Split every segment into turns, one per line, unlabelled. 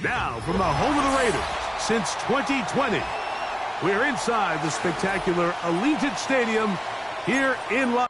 Now, from the home of the Raiders since 2020, we're inside the spectacular Allegiant Stadium here in Las Vegas.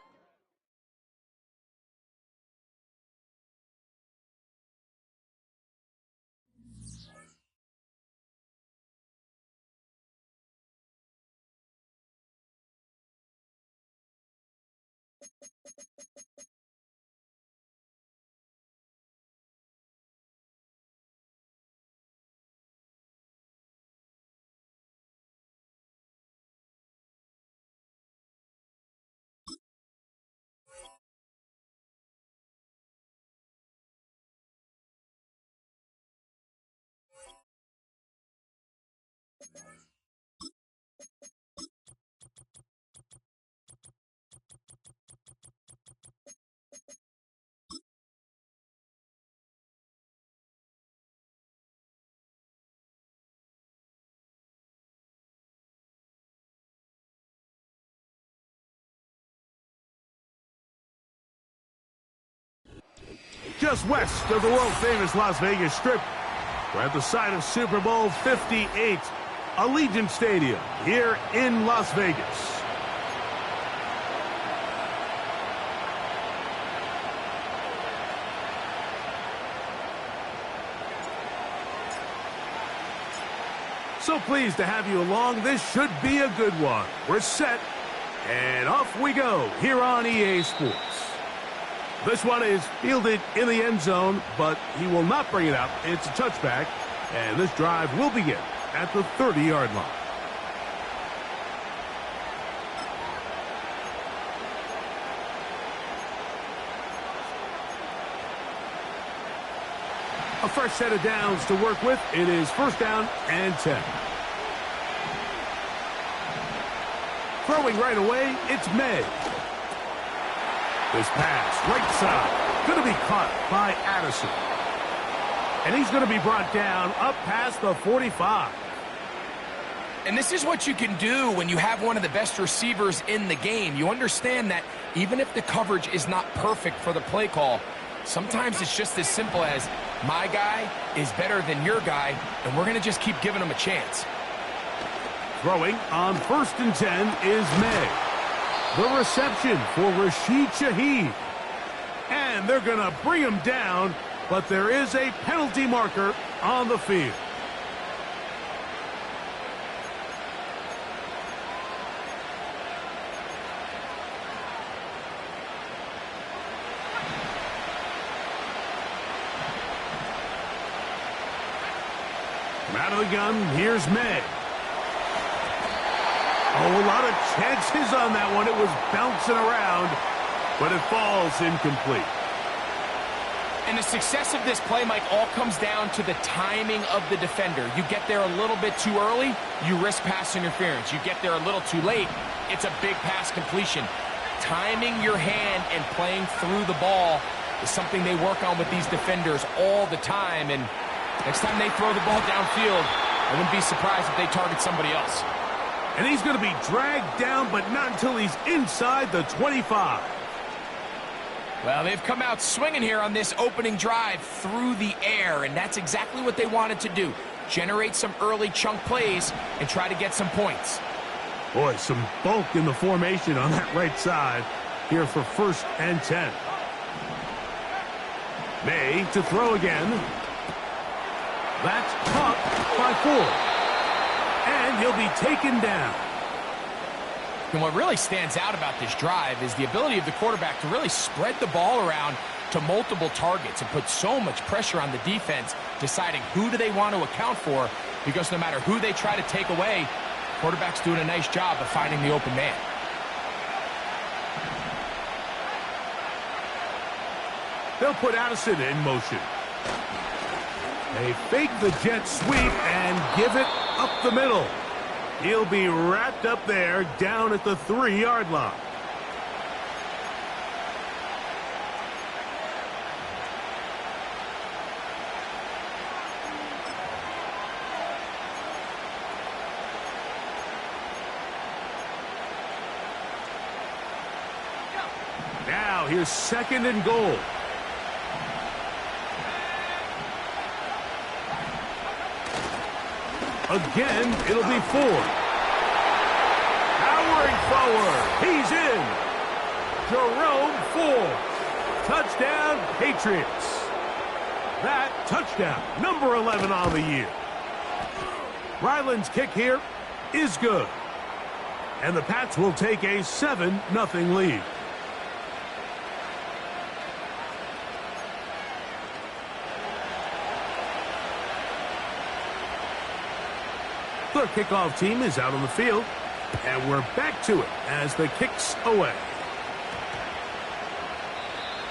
Just west of the world-famous Las Vegas Strip, we're at the site of Super Bowl 58, Allegiant Stadium, here in Las Vegas. So pleased to have you along. This should be a good one. We're set, and off we go here on EA Sports. This one is fielded in the end zone, but he will not bring it up. It's a touchback, and this drive will begin at the 30-yard line. A fresh set of downs to work with. It is first down and 10. Throwing right away, it's May. This pass, right side, going to be caught by Addison. And he's going to be brought down up past the 45.
And this is what you can do when you have one of the best receivers in the game. You understand that even if the coverage is not perfect for the play call, sometimes it's just as simple as my guy is better than your guy, and we're going to just keep giving him a chance.
Throwing on first and 10 is May. The reception for Rashid Shaheed. And they're going to bring him down, but there is a penalty marker on the field. From out of the gun, here's May. Oh, a lot of chances on that one. It was bouncing around, but it falls incomplete.
And the success of this play, Mike, all comes down to the timing of the defender. You get there a little bit too early, you risk pass interference. You get there a little too late, it's a big pass completion. Timing your hand and playing through the ball is something they work on with these defenders all the time. And next time they throw the ball downfield, I wouldn't be surprised if they target somebody else.
And he's going to be dragged down, but not until he's inside the 25.
Well, they've come out swinging here on this opening drive through the air, and that's exactly what they wanted to do. Generate some early chunk plays and try to get some points.
Boy, some bulk in the formation on that right side here for first and 10. May to throw again. That's caught by 4. And he'll be taken down.
And what really stands out about this drive is the ability of the quarterback to really spread the ball around to multiple targets and put so much pressure on the defense, deciding who do they want to account for, because no matter who they try to take away, quarterback's doing a nice job of finding the open man.
They'll put Addison in motion. They fake the jet sweep and give it up the middle. He'll be wrapped up there down at the 3-yard line. Now here's second and goal. Again, it'll be 4. Powering forward. He's in. Jerome Ford. Touchdown, Patriots. That touchdown, number 11 on the year. Ryland's kick here is good. And the Pats will take a 7-0 lead. Their kickoff team is out on the field. And we're back to it as the kick's away.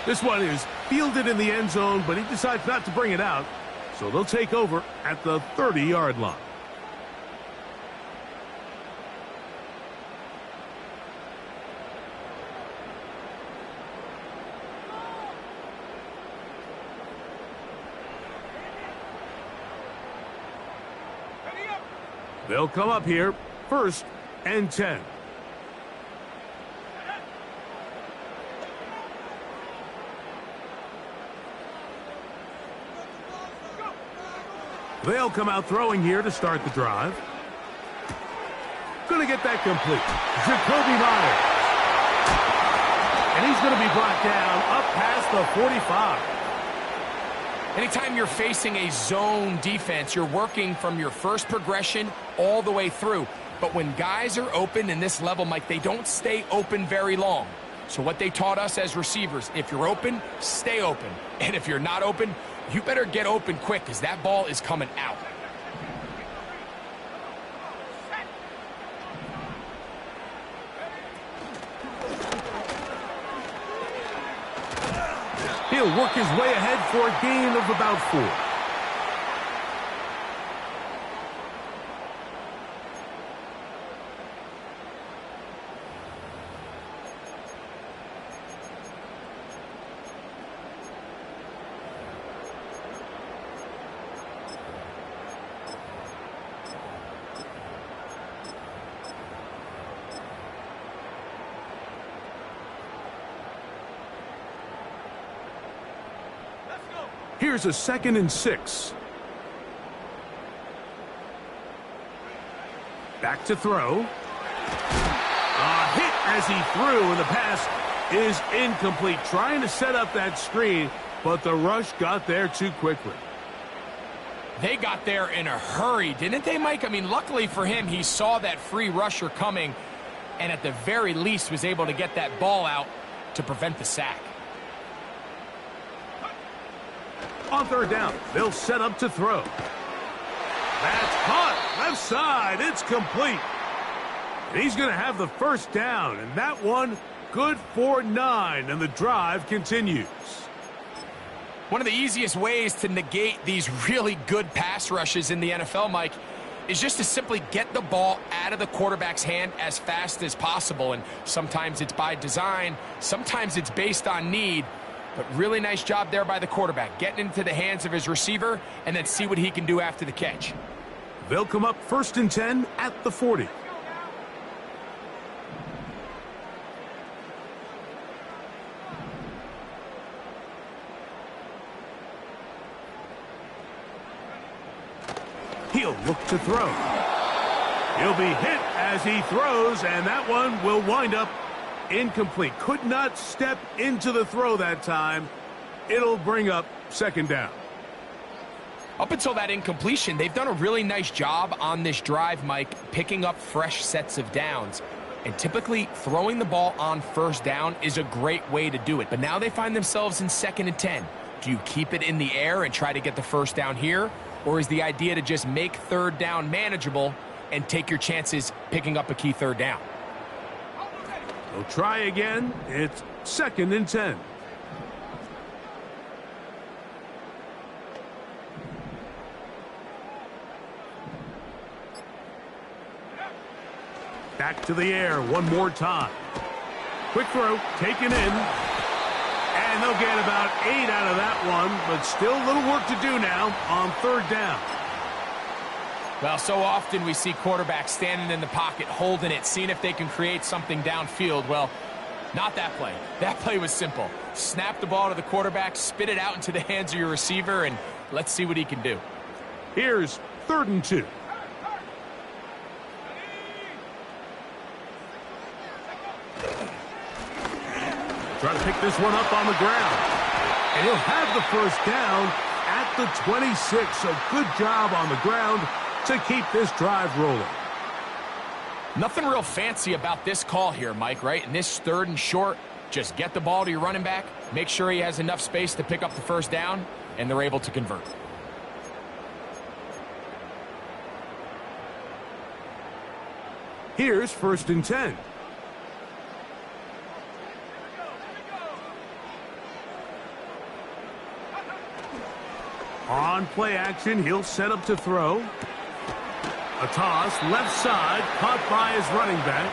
This one is fielded in the end zone, but he decides not to bring it out. So they'll take over at the 30-yard line. They'll come up here, 1st and 10. They'll come out throwing here to start the drive. Going to get that complete. Jacoby Myers. And he's going to be brought down up past the 45.
Anytime you're facing a zone defense, you're working from your first progression all the way through. But when guys are open in this level, Mike, they don't stay open very long. So what they taught us as receivers, if you're open, stay open. And if you're not open, you better get open quick because that ball is coming out.
He'll work his way ahead for a gain of about 4. Here's a 2nd and 6. Back to throw. A hit as he threw, and the pass is incomplete. Trying to set up that screen, but the rush got there too quickly.
They got there in a hurry, didn't they, Mike? I mean, luckily for him, he saw that free rusher coming, and at the very least was able to get that ball out to prevent the sack.
On 3rd down, they'll set up to throw. That's caught. Left side. It's complete. And he's going to have the 1st down. And that one good for 9. And the drive continues.
One of the easiest ways to negate these really good pass rushes in the NFL, Mike, is just to simply get the ball out of the quarterback's hand as fast as possible. And sometimes it's by design. Sometimes it's based on need. But really nice job there by the quarterback, getting into the hands of his receiver and then see what he can do after the catch.
They'll come up 1st and 10 at the 40. He'll look to throw. He'll be hit as he throws, and that one will wind up incomplete. Could not step into the throw that time. It'll bring up 2nd down.
Up until that incompletion, they've done a really nice job on this drive, Mike, picking up fresh sets of downs. And typically, throwing the ball on 1st down is a great way to do it. But now they find themselves in 2nd and 10. Do you keep it in the air and try to get the 1st down here? Or is the idea to just make 3rd down manageable and take your chances picking up a key 3rd down?
They'll try again. It's 2nd and 10. Back to the air one more time. Quick throw, taken in. And they'll get about 8 out of that one, but still a little work to do now on 3rd down.
Well, so often we see quarterbacks standing in the pocket, holding it, seeing if they can create something downfield. Well, not that play. That play was simple. Snap the ball to the quarterback, spit it out into the hands of your receiver, and let's see what he can do.
Here's 3rd and 2. try to pick this one up on the ground. And he'll have the first down at the 26. So good job on the ground to keep this drive rolling.
Nothing real fancy about this call here, Mike, right? In this 3rd and short, just get the ball to your running back, make sure he has enough space to pick up the first down, and they're able to convert.
Here's 1st and 10. On play action, he'll set up to throw. A toss, left side, caught by his running back.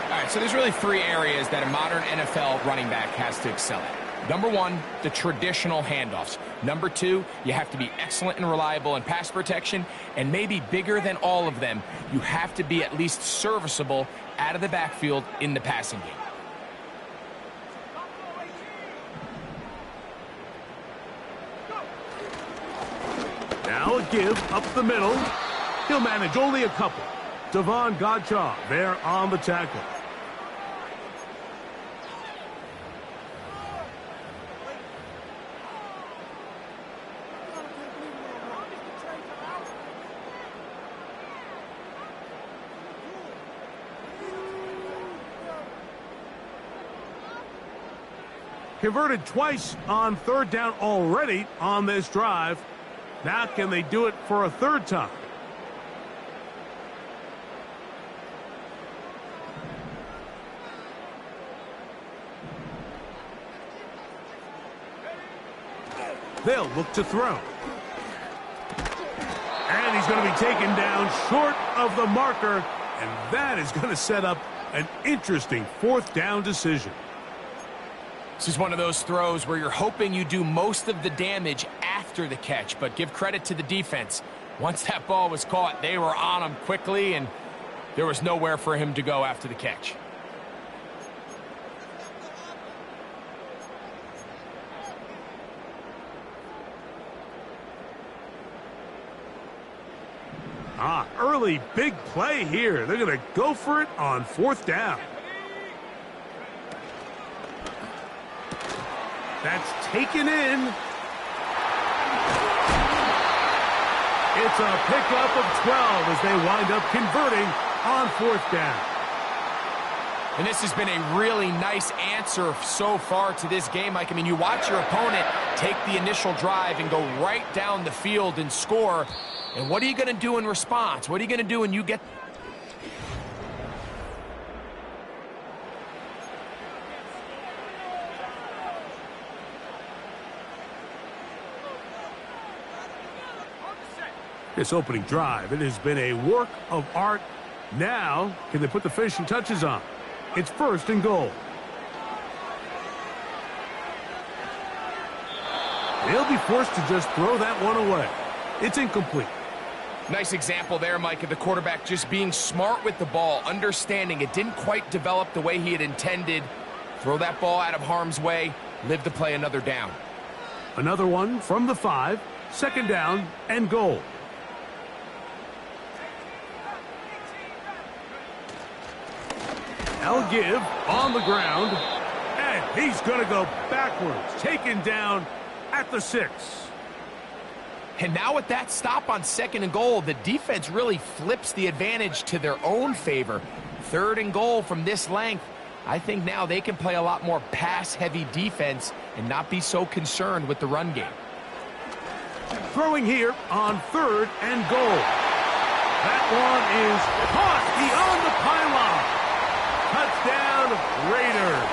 All right, so there's really 3 areas that a modern NFL running back has to excel at. Number 1, the traditional handoffs. Number 2, you have to be excellent and reliable in pass protection. And maybe bigger than all of them, you have to be at least serviceable out of the backfield in the passing game.
Now a give up the middle. He'll manage only a couple. Devon Godchaux there on the tackle. Converted twice on 3rd down already on this drive. Now can they do it for a 3rd time? They'll look to throw. And he's going to be taken down short of the marker. And that is going to set up an interesting 4th down decision.
This is one of those throws where you're hoping you do most of the damage after the catch, but give credit to the defense. Once that ball was caught, they were on him quickly, and there was nowhere for him to go after the catch.
Early big play here. They're going to go for it on 4th down. That's taken in. It's a pickup of 12 as they wind up converting on 4th down.
And this has been a really nice answer so far to this game, Mike. I mean, you watch your opponent take the initial drive and go right down the field and score. And what are you going to do in response? What are you going to do when you get...
This opening drive, it has been a work of art. Now, can they put the finishing touches on? It's 1st and goal. They'll be forced to just throw that one away. It's incomplete.
Nice example there, Mike, of the quarterback just being smart with the ball, understanding it didn't quite develop the way he had intended. Throw that ball out of harm's way, live to play another down.
Another one from the 5, 2nd down and goal. They'll give on the ground, and he's going to go backwards, taken down at the 6.
And now with that stop on 2nd and goal, the defense really flips the advantage to their own favor. 3rd and goal from this length. I think now they can play a lot more pass-heavy defense and not be so concerned with the run game.
Throwing here on 3rd and goal. That one is caught beyond the pylon. Touchdown, Raiders.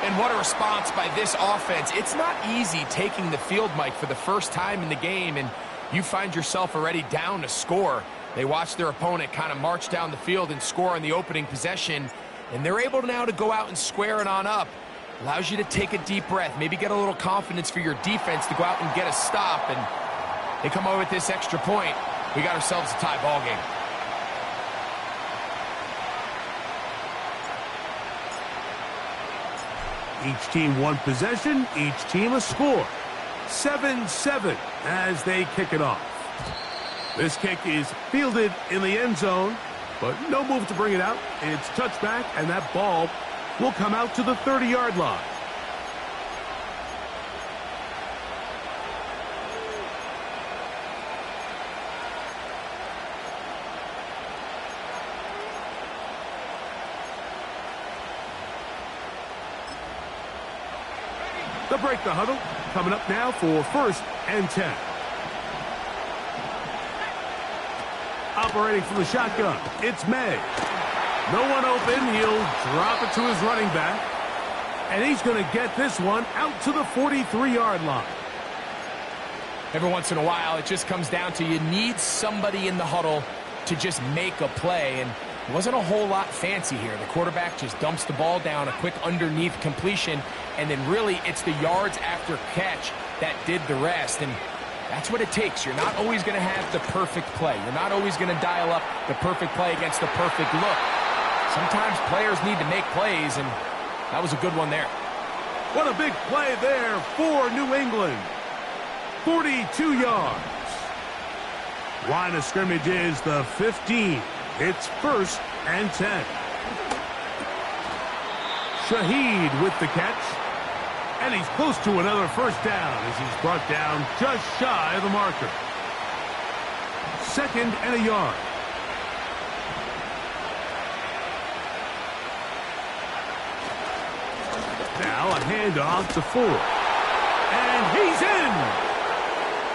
And what a response by this offense. It's not easy taking the field, Mike, for the first time in the game, and you find yourself already down to score. They watch their opponent kind of march down the field and score on the opening possession, and they're able now to go out and square it on up. Allows you to take a deep breath, maybe get a little confidence for your defense to go out and get a stop, and they come away with this extra point. We got ourselves a tie ball game.
Each team one possession, each team a score. 7-7 as they kick it off. This kick is fielded in the end zone, but no move to bring it out. It's touchback, and that ball will come out to the 30-yard line. They'll break the huddle. Coming up now for 1st and 10. Operating from the shotgun, it's May. No one open. He'll drop it to his running back. And he's going to get this one out to the 43-yard line.
Every once in a while, it just comes down to you need somebody in the huddle to just make a play. And it wasn't a whole lot fancy here. The quarterback just dumps the ball down, a quick underneath completion, and then really it's the yards after catch that did the rest. And that's what it takes. You're not always going to have the perfect play. You're not always going to dial up the perfect play against the perfect look. Sometimes players need to make plays, and that was a good one there.
What a big play there for New England. 42 yards. Line of scrimmage is the 15. It's 1st and 10. Shaheed with the catch. And he's close to another first down as he's brought down just shy of the marker. 2nd and a yard. Now a handoff to Ford. And he's in!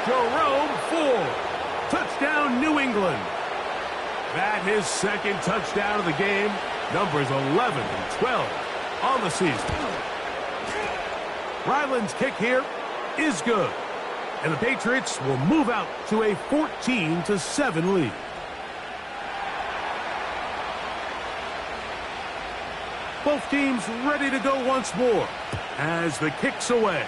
Jerome Ford. Touchdown, New England. That his 2nd touchdown of the game. Numbers 11 and 12 on the season. Ryland's kick here is good. And the Patriots will move out to a 14-7 lead. Both teams ready to go once more as the kick's away.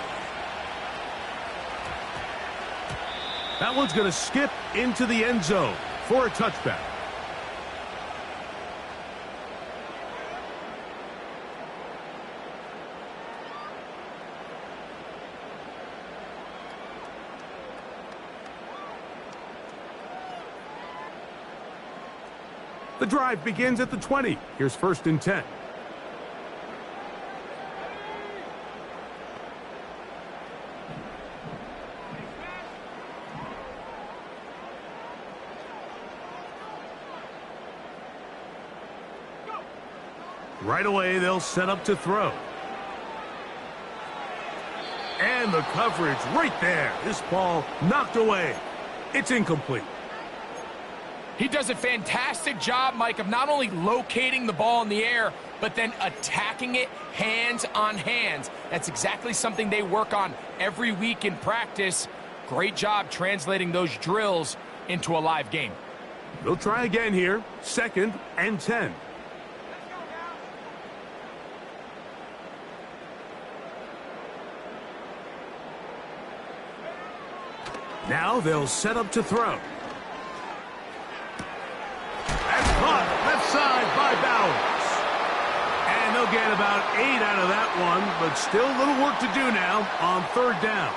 That one's going to skip into the end zone for a touchback. The drive begins at the 20. Here's 1st and 10. Right away, they'll set up to throw. And the coverage right there. This ball knocked away. It's incomplete.
He does a fantastic job, Mike, of not only locating the ball in the air, but then attacking it hands on hands. That's exactly something they work on every week in practice. Great job translating those drills into a live game.
They'll try again here. 2nd and 10. Now they'll set up to throw. That's caught left side by Bowers. And they'll get about 8 out of that one, but still a little work to do now on 3rd down.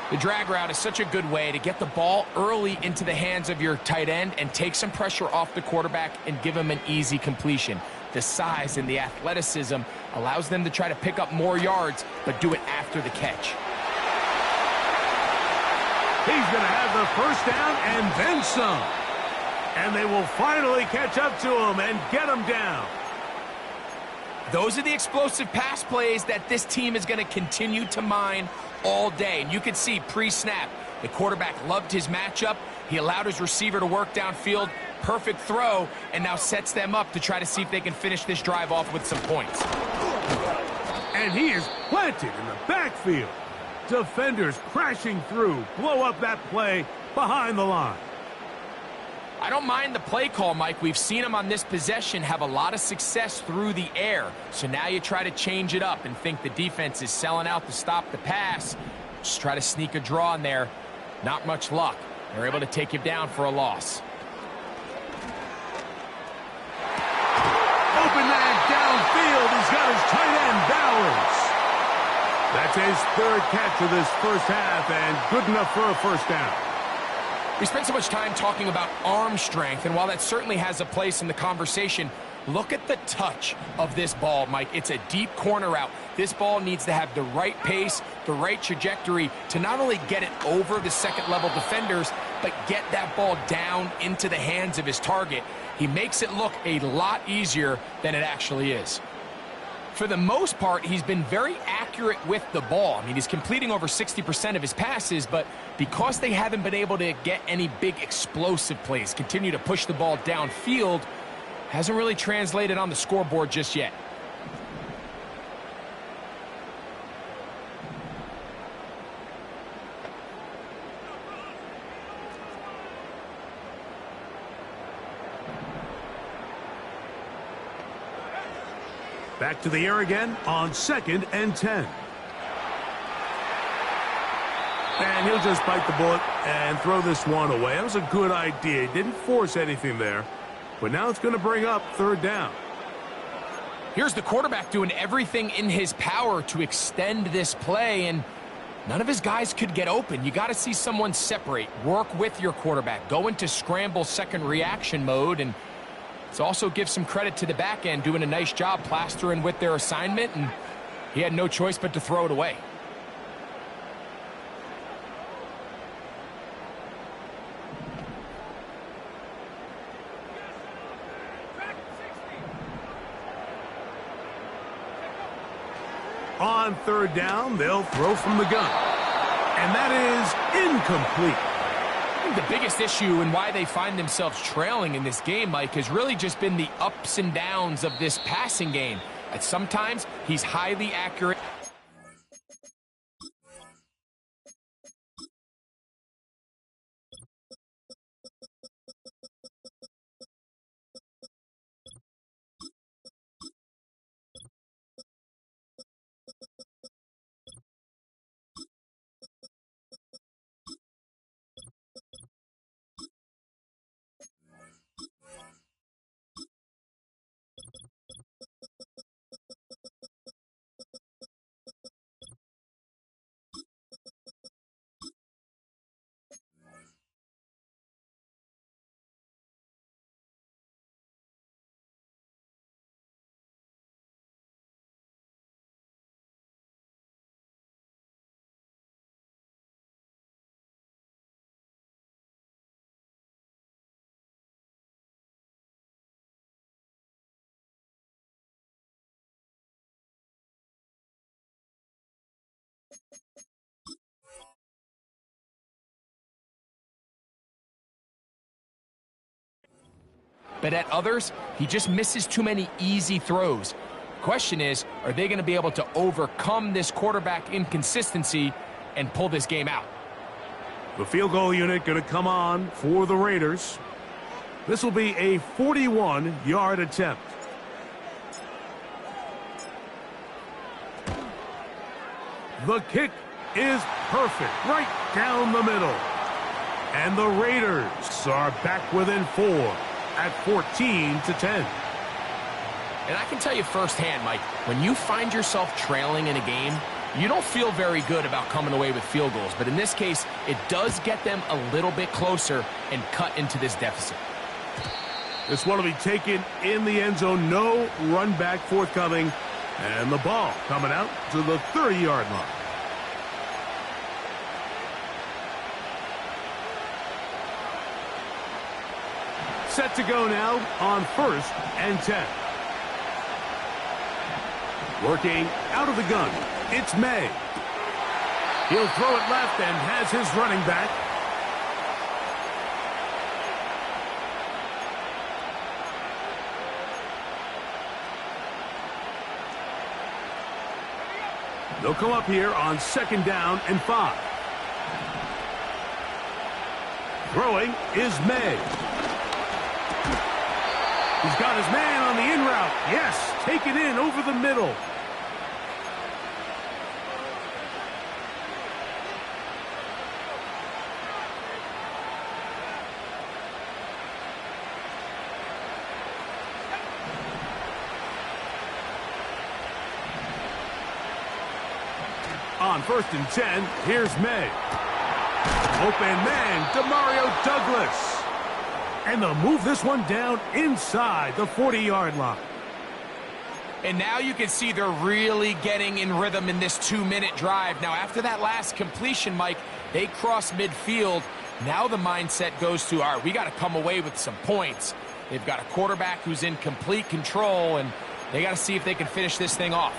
The drag route is such a good way to get the ball early into the hands of your tight end and take some pressure off the quarterback and give him an easy completion. The size and the athleticism allows them to try to pick up more yards, but do it after the catch.
He's going to have the first down and then some. And they will finally catch up to him and get him down.
Those are the explosive pass plays that this team is going to continue to mine all day. And you can see pre-snap, the quarterback loved his matchup. He allowed his receiver to work downfield. Perfect throw, and now sets them up to try to see if they can finish this drive off with some points.
And he is planted in the backfield. Defenders crashing through, blow up that play behind the line.
I don't mind the play call, Mike. We've seen him on this possession have a lot of success through the air. So now you try to change it up and think the defense is selling out to stop the pass. Just try to sneak a draw in there. Not much luck. They're able to take him down for a loss.
Open man downfield. He's got his tight end, Bowers. That's his 3rd catch of this first half and good enough for a first down.
We spent so much time talking about arm strength, and while that certainly has a place in the conversation, Look at the touch of this ball, Mike. It's a deep corner route. This ball needs to have the right pace, the right trajectory to not only get it over the second-level defenders, but get that ball down into the hands of his target. He makes it look a lot easier than it actually is. For the most part, he's been very accurate with the ball. I mean, he's completing over 60% of his passes, but because they haven't been able to get any big explosive plays, continue to push the ball downfield, hasn't really translated on the scoreboard just yet.
Back to the air again on 2nd and 10. And he'll just bite the bullet and throw this one away. That was a good idea. He didn't force anything there. But now it's going to bring up 3rd down.
Here's the quarterback doing everything in his power to extend this play, and none of his guys could get open. You got to see someone separate, work with your quarterback, go into scramble second reaction mode, and let's also give some credit to the back end doing a nice job plastering with their assignment, and he had no choice but to throw it away.
On 3rd down, they'll throw from the gun. And that is incomplete.
I think the biggest issue and why they find themselves trailing in this game, Mike, has really just been the ups and downs of this passing game. And sometimes he's highly accurate. But at others, he just misses too many easy throws. Question is, are they going to be able to overcome this quarterback inconsistency and pull this game out?
The field goal unit going to come on for the Raiders. This will be a 41-yard attempt. The kick is perfect, right down the middle. And the Raiders are back within 4 at 14-10.
And I can tell you firsthand, Mike, when you find yourself trailing in a game, you don't feel very good about coming away with field goals. But in this case, it does get them a little bit closer and cut into this deficit.
This one will be taken in the end zone. No run back forthcoming. And the ball coming out to the 30-yard line. Set to go now on 1st and 10. Working out of the gun, it's May. He'll throw it left and has his running back. They'll come up here on 2nd down and 5. Throwing is May. He's got his man on the in route. Yes, take it in over the middle. On 1st and 10, here's May. Open man, Demario Douglas. And they'll move this one down inside the 40-yard line.
And now you can see they're really getting in rhythm in this 2-minute drive. Now, after that last completion, Mike, they cross midfield. Now the mindset goes to, all right, we got to come away with some points. They've got a quarterback who's in complete control, and they got to see if they can finish this thing off.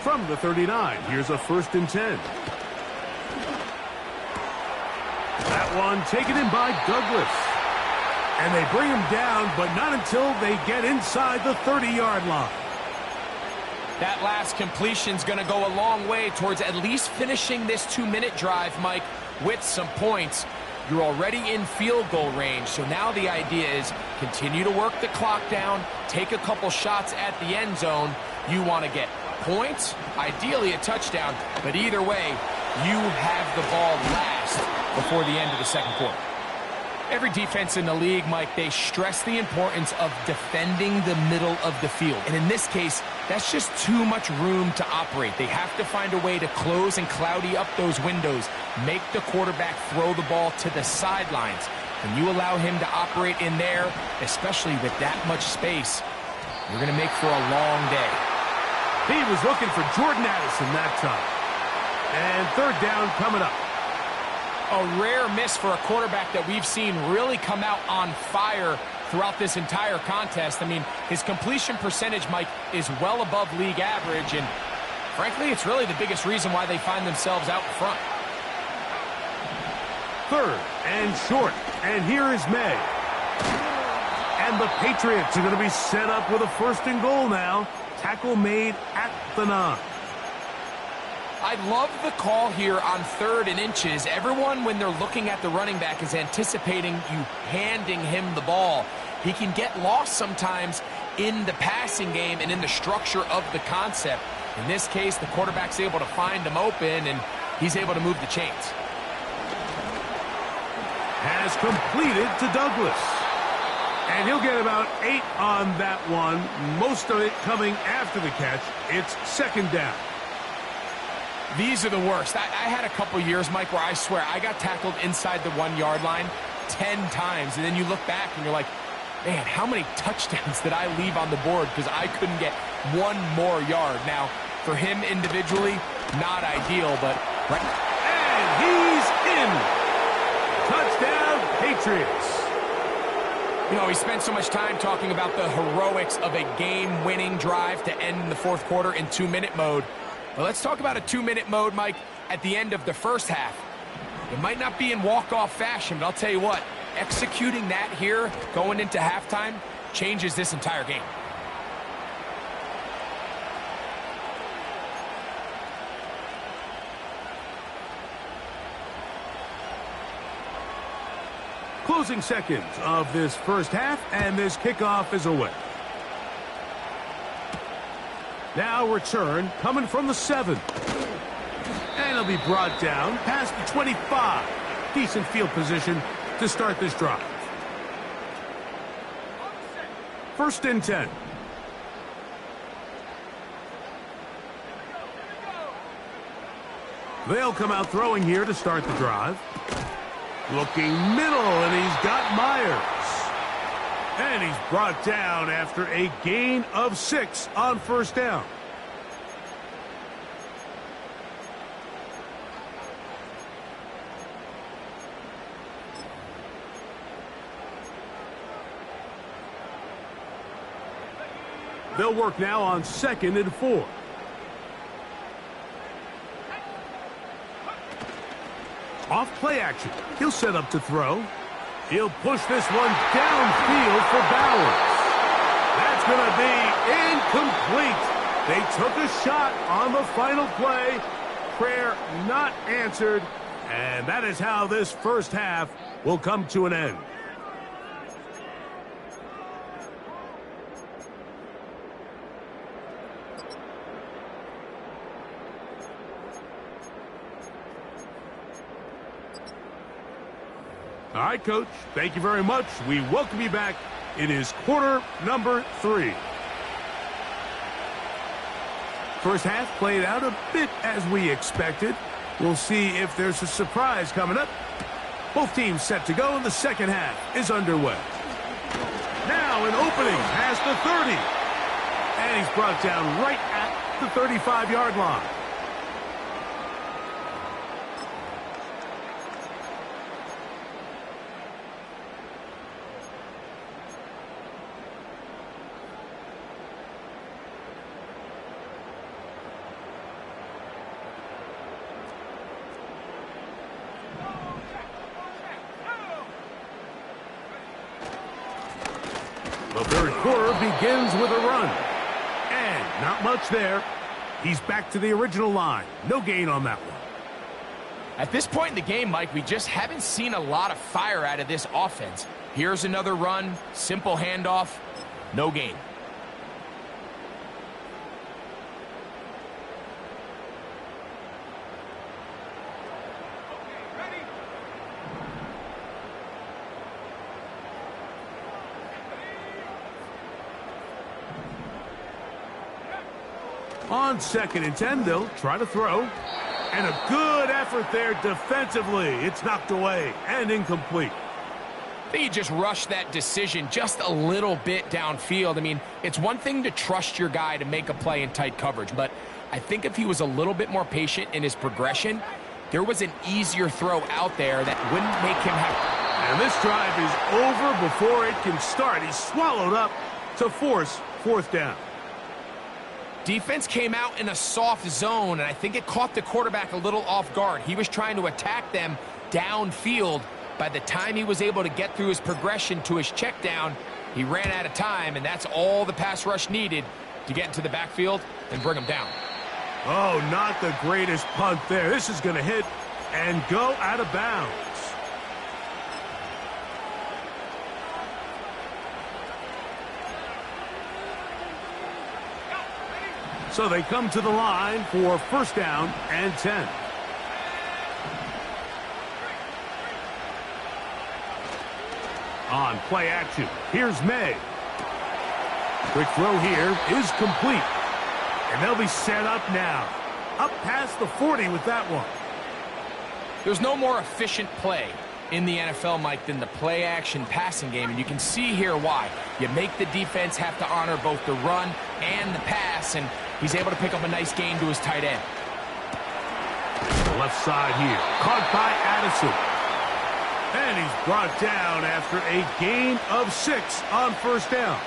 From the 39, here's a 1st and 10. That one taken in by Douglas. And they bring him down, but not until they get inside the 30-yard line.
That last completion's going to go a long way towards at least finishing this 2-minute drive, Mike, with some points. You're already in field goal range, so now the idea is continue to work the clock down, take a couple shots at the end zone. You want to get points, ideally a touchdown, but either way, you have the ball last before the end of the second quarter. Every defense in the league, Mike, they stress the importance of defending the middle of the field. And in this case, that's just too much room to operate. They have to find a way to close and cloudy up those windows, make the quarterback throw the ball to the sidelines. When you allow him to operate in there, especially with that much space, you're going to make for a long day.
He was looking for Jordan Addison that time. And 3rd down coming up.
A rare miss for a quarterback that we've seen really come out on fire throughout this entire contest. I mean, his completion percentage, Mike, is well above league average, and frankly, it's really the biggest reason why they find themselves out in front.
3rd and short, and here is May. And the Patriots are going to be set up with a 1st and goal now. Tackle made at the 9.
I love the call here on 3rd and inches. Everyone, when they're looking at the running back, is anticipating you handing him the ball. He can get lost sometimes in the passing game and in the structure of the concept. In this case, the quarterback's able to find him open, and he's able to move the chains.
Has completed to Douglas. And he'll get about 8 on that one, most of it coming after the catch. It's 2nd down.
These are the worst. I had a couple years, Mike, where I swear I got tackled inside the 1-yard line 10 times, and then you look back and you're like, man, how many touchdowns did I leave on the board because I couldn't get one more yard? Now, for him individually, not ideal, but... Right.
And he's in. Touchdown, Patriots.
You know, we spent so much time talking about the heroics of a game-winning drive to end the 4th quarter in 2-minute mode. Well, let's talk about a 2-minute mode, Mike, at the end of the first half. It might not be in walk-off fashion, but I'll tell you what, executing that here going into halftime changes this entire game.
Closing seconds of this first half, and this kickoff is away. Now return coming from the 7. And it'll be brought down past the 25. Decent field position to start this drive. 1st and 10. They'll come out throwing here to start the drive. Looking middle, and he's got Myers. And he's brought down after a gain of 6 on 1st down. They'll work now on 2nd and 4. Off play action. He'll set up to throw. He'll push this one downfield for Bowers. That's going to be incomplete. They took a shot on the final play. Prayer not answered. And that is how this first half will come to an end. All right, Coach, thank you very much. We welcome you back. It is quarter number 3. First half played out a bit as we expected. We'll see if there's a surprise coming up Both teams set to go, and the second half is underway. Now an opening past the 30. And he's brought down right at the 35-yard line. The third quarter begins with a run. And not much there. He's back to the original line. No gain on that one.
At this point in the game, Mike, we just haven't seen a lot of fire out of this offense. Here's another run, simple handoff, no gain.
On 2nd and 10, they'll try to throw. And a good effort there defensively. It's knocked away and incomplete.
I think he just rushed that decision just a little bit downfield. I mean, it's one thing to trust your guy to make a play in tight coverage, but I think if he was a little bit more patient in his progression, there was an easier throw out there that wouldn't make him have...
And this drive is over before it can start. He's swallowed up to force 4th down.
Defense came out in a soft zone, and I think it caught the quarterback a little off guard. He was trying to attack them downfield. By the time he was able to get through his progression to his check down, he ran out of time, and that's all the pass rush needed to get into the backfield and bring him down.
Oh, not the greatest punt there. This is going to hit and go out of bounds. So they come to the line for 1st down and 10. On play action, here's May. Quick throw here is complete. And they'll be set up now. Up past the 40 with that one.
There's no more efficient play in the NFL, Mike, than the play action passing game, and you can see here why. You make the defense have to honor both the run and the pass, and he's able to pick up a nice gain to his tight end.
The left side here, caught by Addison. And he's brought down after a gain of 6 on 1st down.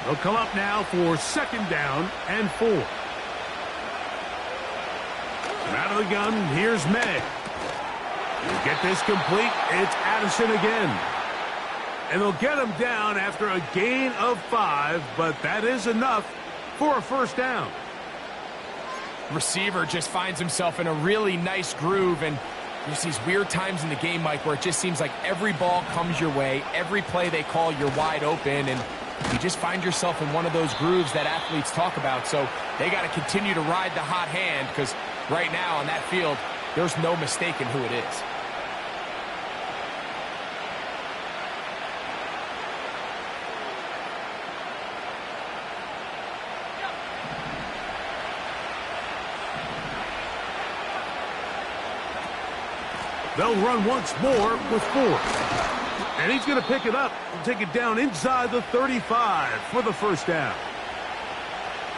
They'll come up now for 2nd down and 4. And out of the gun, here's May. He'll get this complete. It's Addison again. And they'll get him down after a gain of 5, but that is enough for a 1st down.
Receiver just finds himself in a really nice groove, and there's these weird times in the game, Mike, where it just seems like every ball comes your way, every play they call, you're wide open, and you just find yourself in one of those grooves that athletes talk about. So they got to continue to ride the hot hand, because right now on that field, there's no mistaking who it is.
They'll run once more with 4. And he's going to pick it up and take it down inside the 35 for the 1st down.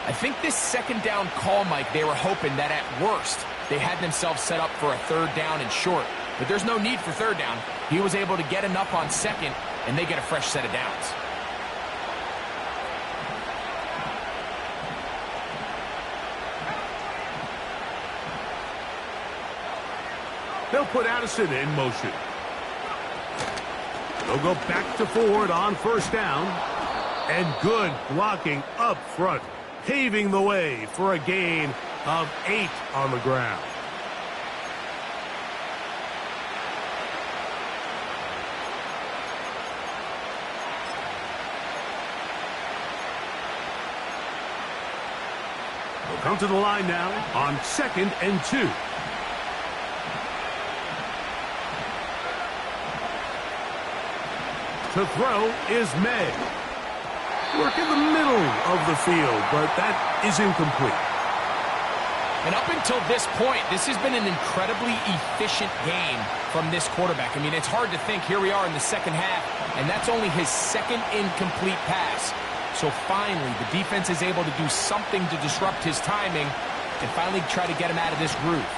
I think this 2nd down call, Mike, they were hoping that at worst they had themselves set up for a 3rd down and short. But there's no need for 3rd down. He was able to get enough on 2nd, and they get a fresh set of downs.
They'll put Addison in motion. They'll go back to Ford on 1st down. And good blocking up front, paving the way for a gain of 8 on the ground. They'll come to the line now on 2nd and 2. To throw is May. Work in the middle of the field, but that is incomplete.
And up until this point, this has been an incredibly efficient game from this quarterback. I mean, it's hard to think. Here we are in the second half, and that's only his second incomplete pass. So finally, the defense is able to do something to disrupt his timing and finally try to get him out of this groove.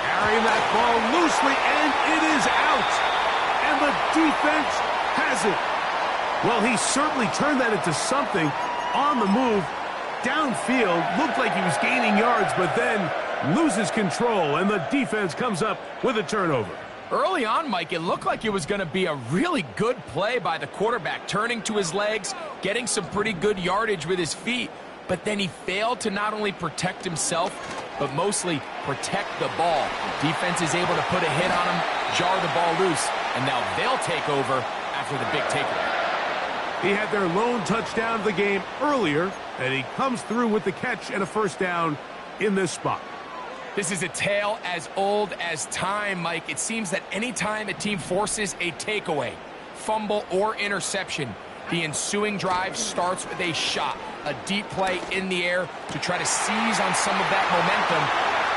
Carrying that ball loosely, and it is out. And the defense has it. Well, he certainly turned that into something on the move. Downfield, looked like he was gaining yards, but then loses control, and the defense comes up with a turnover.
Early on, Mike, it looked like it was going to be a really good play by the quarterback, turning to his legs, getting some pretty good yardage with his feet, but then he failed to not only protect himself, but mostly protect the ball. Defense is able to put a hit on him, jar the ball loose, and now they'll take over after the big takeaway.
He had their lone touchdown of the game earlier, and he comes through with the catch and a first down in this spot.
This is a tale as old as time, Mike. It seems that anytime a team forces a takeaway, fumble, or interception, the ensuing drive starts with a shot, a deep play in the air to try to seize on some of that momentum.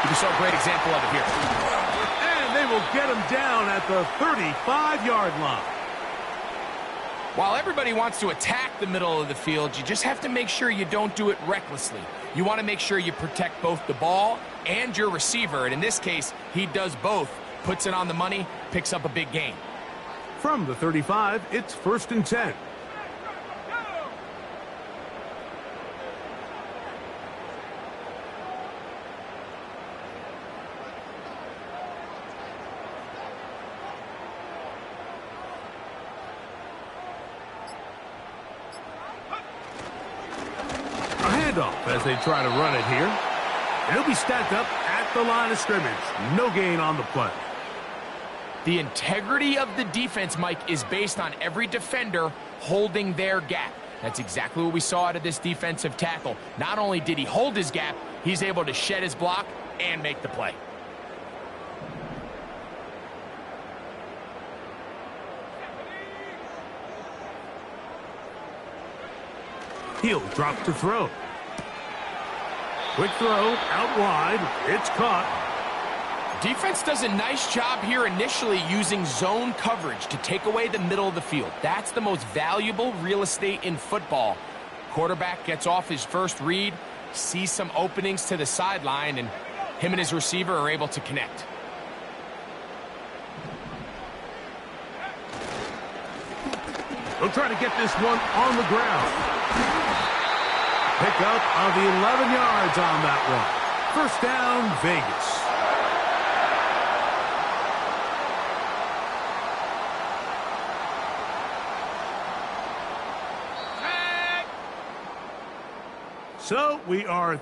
We saw a great example of it here.
And they will get him down at the 35-yard line.
While everybody wants to attack the middle of the field, you just have to make sure you don't do it recklessly. You want to make sure you protect both the ball and your receiver, and in this case, he does both. Puts it on the money, picks up a big gain.
From the 35, it's 1st and 10. As they try to run it here. And he'll be stacked up at the line of scrimmage. No gain on the play.
The integrity of the defense, Mike, is based on every defender holding their gap. That's exactly what we saw out of this defensive tackle. Not only did he hold his gap, he's able to shed his block and make the play.
He'll drop to throw. Quick throw, out wide, it's caught.
Defense does a nice job here initially using zone coverage to take away the middle of the field. That's the most valuable real estate in football. Quarterback gets off his first read, sees some openings to the sideline, and him and his receiver are able to connect.
They'll try to get this one on the ground. Pickup of 11 yards on that one. First down, Vegas. So we are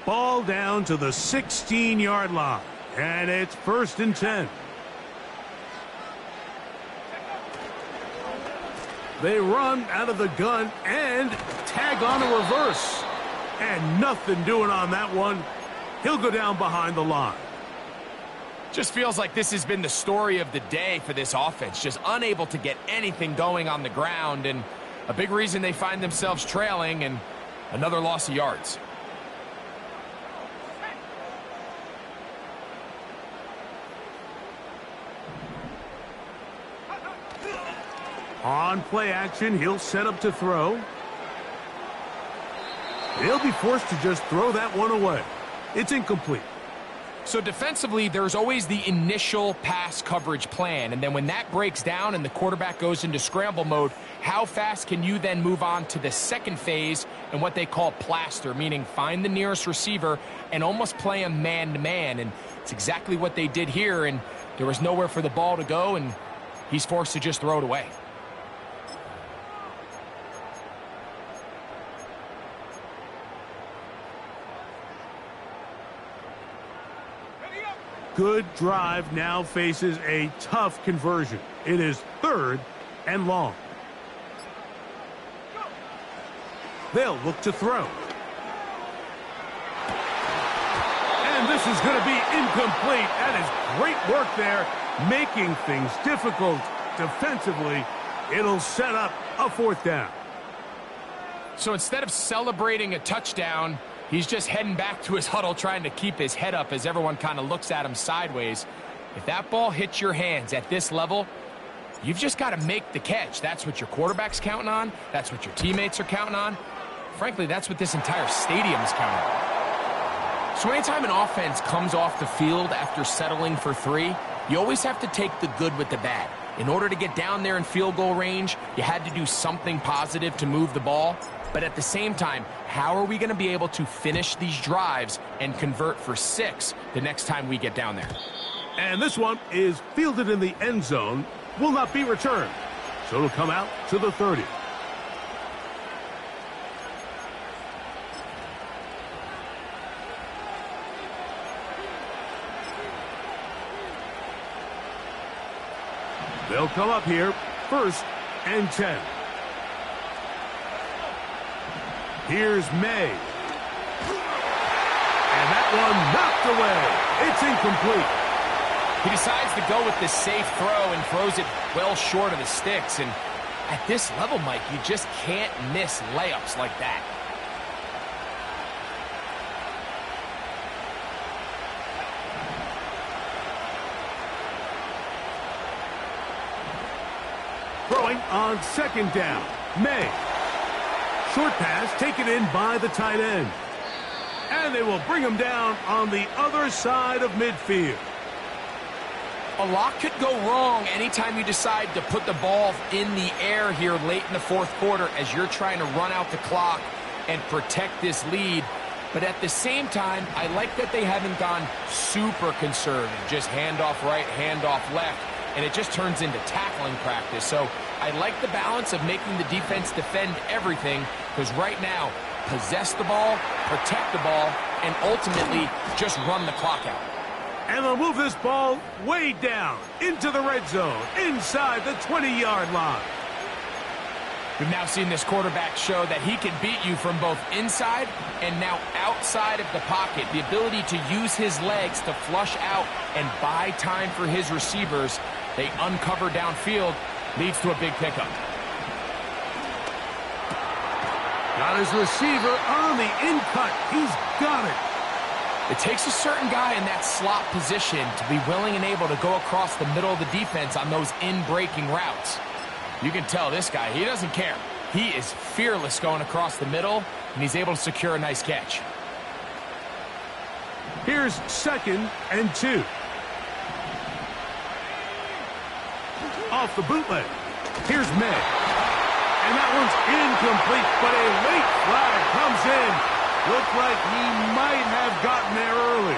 ball down to the 16-yard line, and it's 1st and 10. They run out of the gun and tag on a reverse. And nothing doing on that one. He'll go down behind the line.
Just feels like this has been the story of the day for this offense. Just unable to get anything going on the ground, and a big reason they find themselves trailing, and another loss of yards.
On play action, he'll set up to throw. He'll be forced to just throw that one away. It's incomplete.
So defensively, there's always the initial pass coverage plan, and then when that breaks down and the quarterback goes into scramble mode, how fast can you then move on to the second phase and what they call plaster, meaning find the nearest receiver and almost play him man-to-man, and it's exactly what they did here, and there was nowhere for the ball to go, and he's forced to just throw it away.
Good drive now faces a tough conversion. It is 3rd and long. They'll look to throw. And this is going to be incomplete. That is great work there, making things difficult defensively. It'll set up a 4th down.
So instead of celebrating a touchdown, he's just heading back to his huddle trying to keep his head up as everyone kind of looks at him sideways. If that ball hits your hands at this level, you've just got to make the catch. That's what your quarterback's counting on. That's what your teammates are counting on. Frankly, that's what this entire stadium is counting on. So anytime an offense comes off the field after settling for 3, you always have to take the good with the bad. In order to get down there in field goal range, you had to do something positive to move the ball. But at the same time, how are we going to be able to finish these drives and convert for 6 the next time we get down there?
And this one is fielded in the end zone, will not be returned. So it'll come out to the 30. They'll come up here, 1st and 10. Here's May. And that one knocked away. It's incomplete.
He decides to go with the safe throw and throws it well short of the sticks. And at this level, Mike, you just can't miss layups like that.
Throwing on 2nd down. May. Short pass taken in by the tight end. And they will bring him down on the other side of midfield.
A lot could go wrong anytime you decide to put the ball in the air here late in the 4th quarter as you're trying to run out the clock and protect this lead. But at the same time, I like that they haven't gone super conservative. Just handoff right, handoff left, and it just turns into tackling practice. So I like the balance of making the defense defend everything, because right now, possess the ball, protect the ball, and ultimately just run the clock out.
And they'll move this ball way down into the red zone, inside the 20-yard line.
We've now seen this quarterback show that he can beat you from both inside and now outside of the pocket. The ability to use his legs to flush out and buy time for his receivers. They uncover downfield, leads to a big pickup.
Got his receiver on the in-cut. He's got it.
It takes a certain guy in that slot position to be willing and able to go across the middle of the defense on those in-breaking routes. You can tell this guy, he doesn't care. He is fearless going across the middle, and he's able to secure a nice catch.
Here's 2nd and 2. Off the bootleg. Here's May. And that one's incomplete, but a late flag comes in. Looked like he might have gotten there early.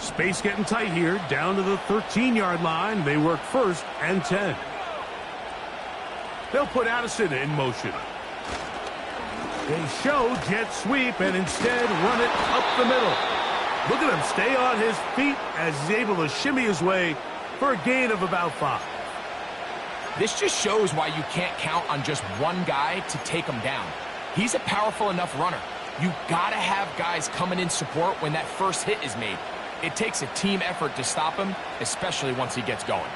Space getting tight here, down to the 13-yard line. They work 1st and 10. They'll put Addison in motion. They show jet sweep and instead run it up the middle. Look at him stay on his feet as he's able to shimmy his way for a gain of about 5.
This just shows why you can't count on just one guy to take him down. He's a powerful enough runner. You gotta have guys coming in support when that first hit is made. It takes a team effort to stop him, especially once he gets going.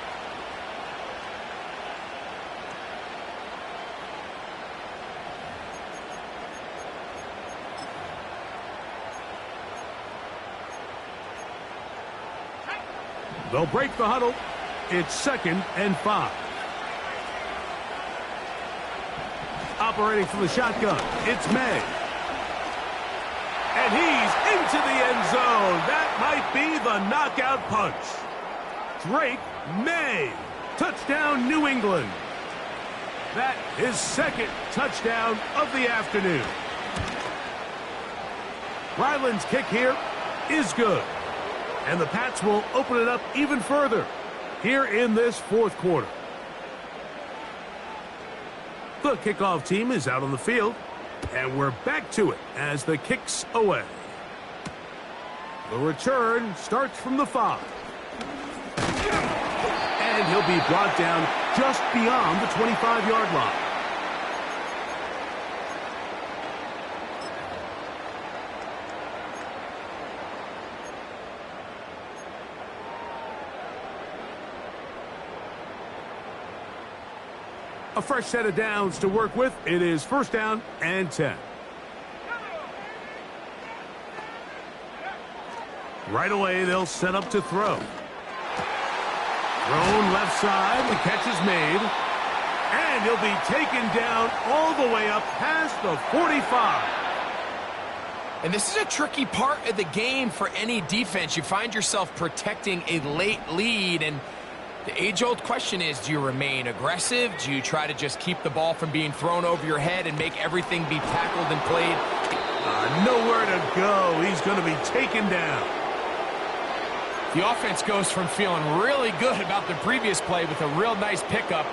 They'll break the huddle. It's 2nd and 5. Operating from the shotgun, it's May. And he's into the end zone. That might be the knockout punch. Drake May. Touchdown, New England. That is 2nd touchdown of the afternoon. Ryland's kick here is good. And the Pats will open it up even further here in this 4th quarter. The kickoff team is out on the field. And we're back to it as the kick's away. The return starts from the 5. And he'll be brought down just beyond the 25-yard line. A fresh set of downs to work with. It is 1st down and 10. Right away, they'll set up to throw. Thrown left side. The catch is made. And he'll be taken down all the way up past the 45.
And this is a tricky part of the game for any defense. You find yourself protecting a late lead, and the age-old question is, do you remain aggressive? Do you try to just keep the ball from being thrown over your head and make everything be tackled and played?
Nowhere to go. He's going to be taken down.
The offense goes from feeling really good about the previous play with a real nice pickup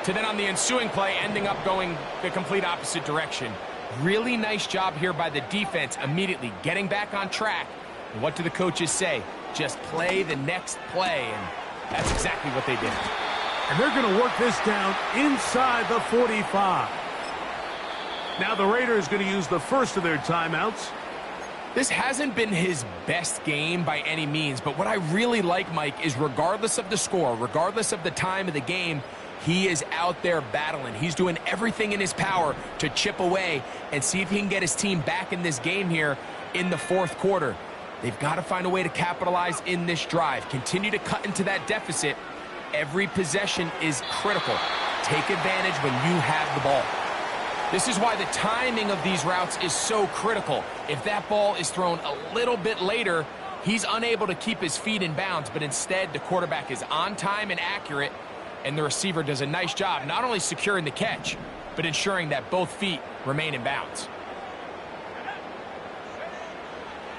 to then on the ensuing play ending up going the complete opposite direction. Really nice job here by the defense immediately getting back on track. And what do the coaches say? Just play the next play, and that's exactly what they did.
And they're going to work this down inside the 45. Now the Raiders going to use the first of their timeouts.
This hasn't been his best game by any means, but what I really like, Mike, is regardless of the score, regardless of the time of the game, he is out there battling. He's doing everything in his power to chip away and see if he can get his team back in this game here in the 4th quarter. They've got to find a way to capitalize in this drive. Continue to cut into that deficit. Every possession is critical. Take advantage when you have the ball. This is why the timing of these routes is so critical. If that ball is thrown a little bit later, he's unable to keep his feet in bounds, but instead the quarterback is on time and accurate, and the receiver does a nice job not only securing the catch, but ensuring that both feet remain in bounds.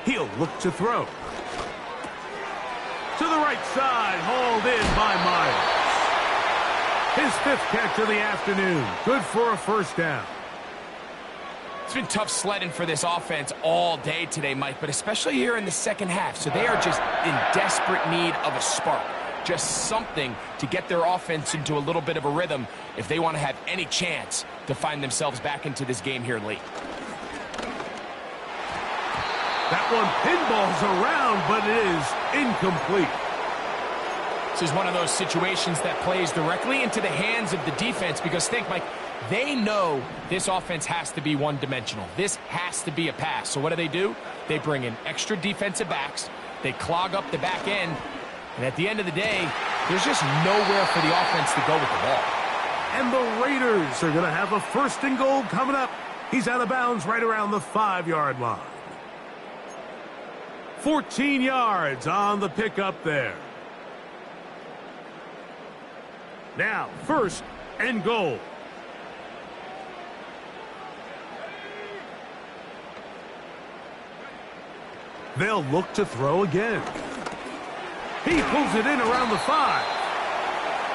He'll look to throw. To the right side, hauled in by Myers. His 5th catch of the afternoon. Good for a 1st down.
It's been tough sledding for this offense all day today, Mike, but especially here in the 2nd half. So they are just in desperate need of a spark. Just something to get their offense into a little bit of a rhythm if they want to have any chance to find themselves back into this game here late.
That one pinballs around, but it is incomplete.
This is one of those situations that plays directly into the hands of the defense because think, Mike, they know this offense has to be one-dimensional. This has to be a pass. So what do? They bring in extra defensive backs. They clog up the back end. And at the end of the day, there's just nowhere for the offense to go with the ball.
And the Raiders are going to have a 1st and goal coming up. He's out of bounds right around the 5-yard line. 14 yards on the pickup there. Now, 1st and goal. They'll look to throw again. He pulls it in around the 5.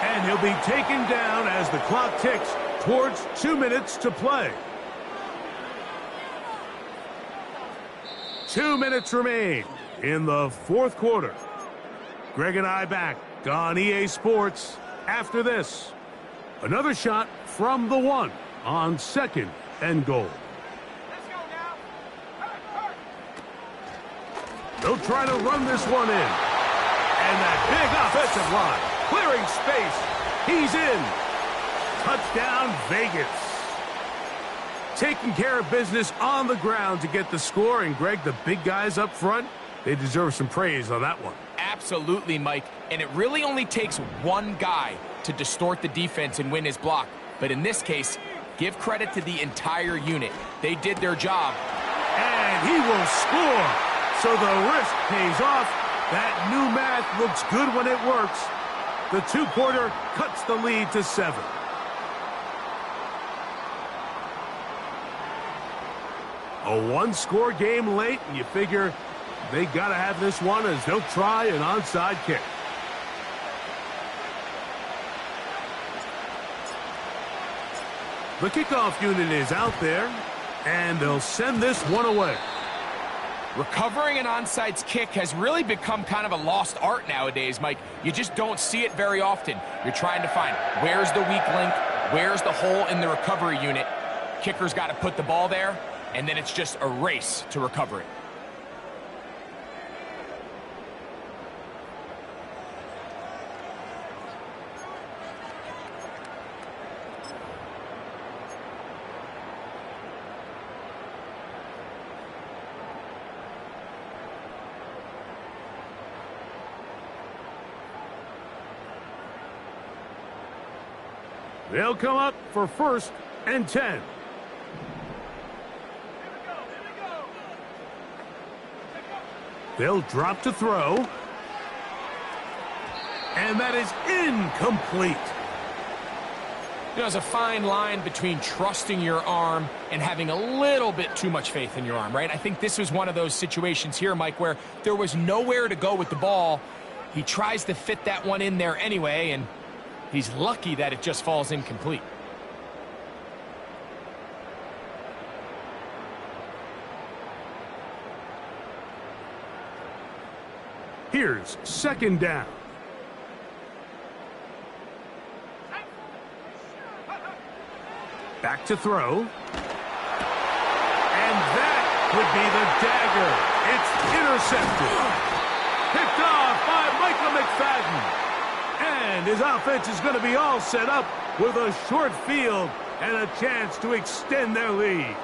And he'll be taken down as the clock ticks towards 2 minutes to play. 2 minutes remain in the 4th quarter. Greg and I back on EA Sports after this. Another shot from the 1 on 2nd and goal. They'll try to run this one in. And that big offensive line, clearing space. He's in. Touchdown, Vegas. Taking care of business on the ground to get the score. And, Greg, the big guys up front, they deserve some praise on that one.
Absolutely, Mike. And it really only takes one guy to distort the defense and win his block. But in this case, give credit to the entire unit. They did their job.
And he will score. So the risk pays off. That new math looks good when it works. The 2-quarter cuts the lead to 7. A 1-score game late, and you figure they got to have this one as they'll try an onside kick. The kickoff unit is out there. And they'll send this one away.
Recovering an onside kick has really become kind of a lost art nowadays, Mike. You just don't see it very often. You're trying to find where's the weak link, where's the hole in the recovery unit. Kicker's got to put the ball there, and then it's just a race to recover it.
They'll come up for 1st and 10. They'll drop to throw. And that is incomplete.
You know, there's a fine line between trusting your arm and having a little bit too much faith in your arm, right? I think this was one of those situations here, Mike, where there was nowhere to go with the ball. He tries to fit that one in there anyway, and he's lucky that it just falls incomplete.
Here's 2nd down. Back to throw. And that would be the dagger. It's intercepted. Picked off by Michael McFadden. And his offense is going to be all set up with a short field and a chance to extend their lead.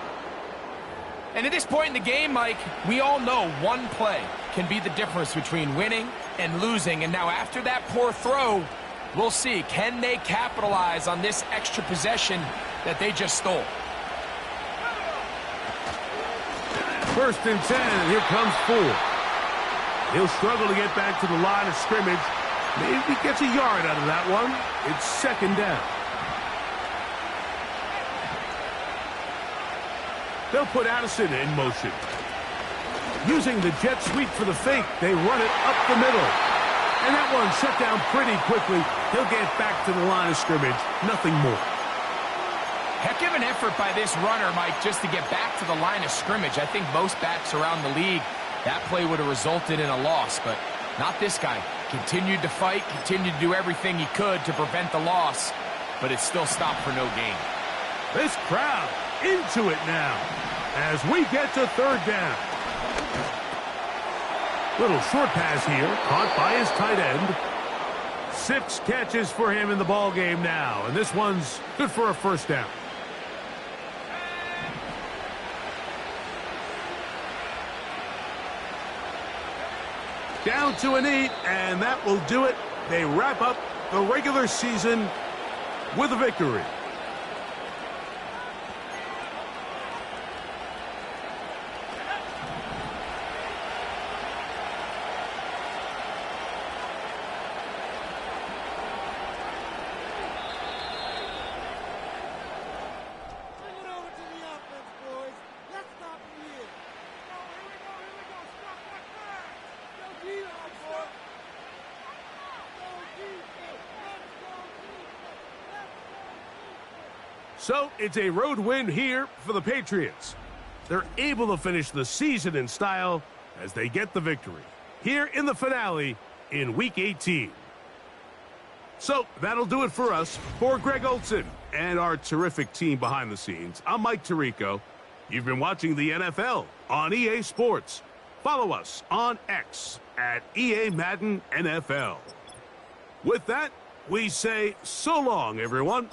And at this point in the game, Mike, we all know one play can be the difference between winning and losing. And now after that poor throw, we'll see, can they capitalize on this extra possession that they just stole?
1st and 10, and here comes 4. He'll struggle to get back to the line of scrimmage. Maybe he gets a yard out of that one. It's 2nd down. They'll put Addison in motion. Using the jet sweep for the fake, they run it up the middle. And that one shut down pretty quickly. He'll get back to the line of scrimmage. Nothing more.
Heck of an effort by this runner, Mike, just to get back to the line of scrimmage. I think most backs around the league, that play would have resulted in a loss, but not this guy. Continued to fight, continued to do everything he could to prevent the loss, but it still stopped for no gain.
This crowd into it now as we get to 3rd down. Little short pass here, caught by his tight end. 6 catches for him in the ball game now, and this one's good for a 1st down. Down to an 8, and that will do it. They wrap up the regular season with a victory. So it's a road win here for the Patriots. They're able to finish the season in style as they get the victory here in the finale in Week 18. So that'll do it for us. For Greg Olson and our terrific team behind the scenes, I'm Mike Tirico. You've been watching the NFL on EA Sports. Follow us on X at EA Madden NFL. With that, we say so long, everyone.